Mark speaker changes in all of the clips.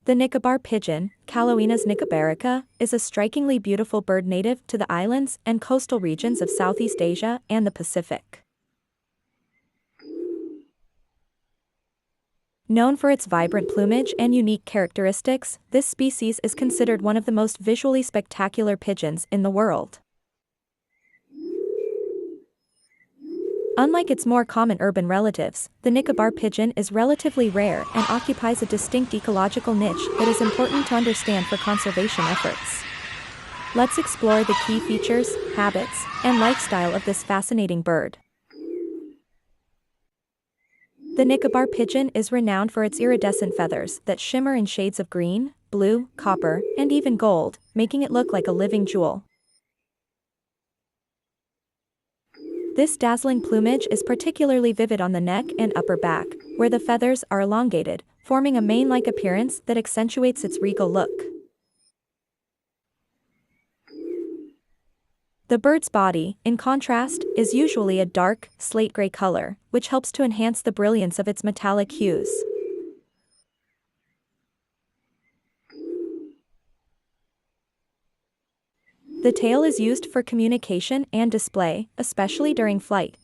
Speaker 1: The Nicobar pigeon, Caloenus nicobarica, is a strikingly beautiful bird native to the islands and coastal regions of Southeast Asia and the Pacific. Known for its vibrant plumage and unique characteristics, this species is considered one of the most visually spectacular pigeons in the world. Unlike its more common urban relatives, the Nicobar pigeon is relatively rare and occupies a distinct ecological niche that is important to understand for conservation efforts. Let's explore the key features, habits, and lifestyle of this fascinating bird. The Nicobar pigeon is renowned for its iridescent feathers that shimmer in shades of green, blue, copper, and even gold, making it look like a living jewel. This dazzling plumage is particularly vivid on the neck and upper back, where the feathers are elongated, forming a mane-like appearance that accentuates its regal look. The bird's body, in contrast, is usually a dark, slate-gray color, which helps to enhance the brilliance of its metallic hues. The tail is used for communication and display, especially during flight.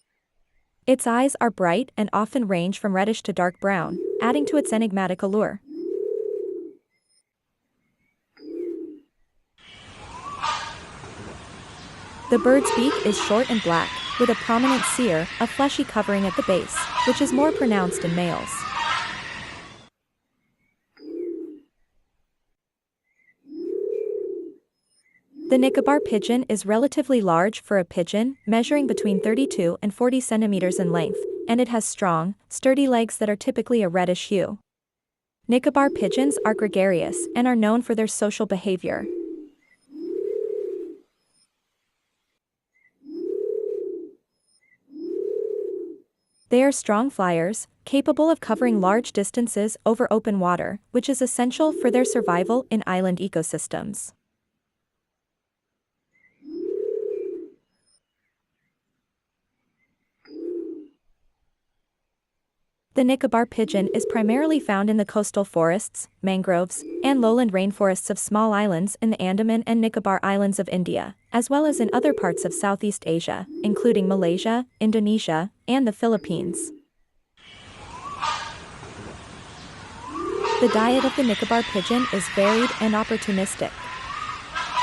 Speaker 1: Its eyes are bright and often range from reddish to dark brown, adding to its enigmatic allure. The bird's beak is short and black, with a prominent cere, a fleshy covering at the base, which is more pronounced in males. The Nicobar pigeon is relatively large for a pigeon, measuring between 32 and 40 centimeters in length, and it has strong, sturdy legs that are typically a reddish hue. Nicobar pigeons are gregarious and are known for their social behavior. They are strong flyers, capable of covering large distances over open water, which is essential for their survival in island ecosystems. The Nicobar pigeon is primarily found in the coastal forests, mangroves, and lowland rainforests of small islands in the Andaman and Nicobar Islands of India, as well as in other parts of Southeast Asia, including Malaysia, Indonesia, and the Philippines. The diet of the Nicobar pigeon is varied and opportunistic.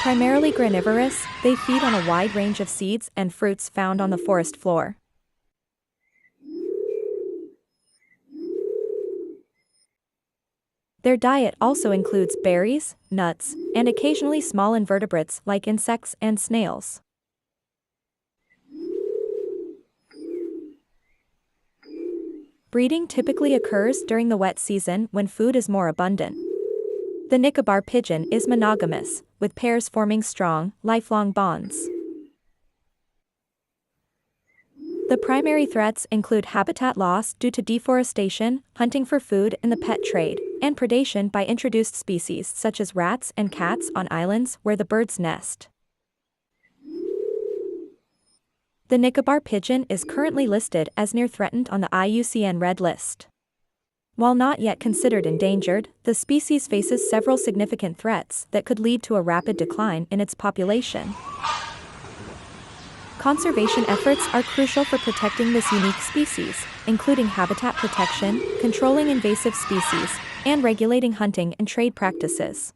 Speaker 1: Primarily granivorous, they feed on a wide range of seeds and fruits found on the forest floor. Their diet also includes berries, nuts, and occasionally small invertebrates like insects and snails. Breeding typically occurs during the wet season when food is more abundant. The Nicobar pigeon is monogamous, with pairs forming strong, lifelong bonds. The primary threats include habitat loss due to deforestation, hunting for food in the pet trade, and predation by introduced species such as rats and cats on islands where the birds nest. The Nicobar pigeon is currently listed as near threatened on the IUCN Red List. While not yet considered endangered, the species faces several significant threats that could lead to a rapid decline in its population. Conservation efforts are crucial for protecting this unique species, including habitat protection, controlling invasive species, and regulating hunting and trade practices.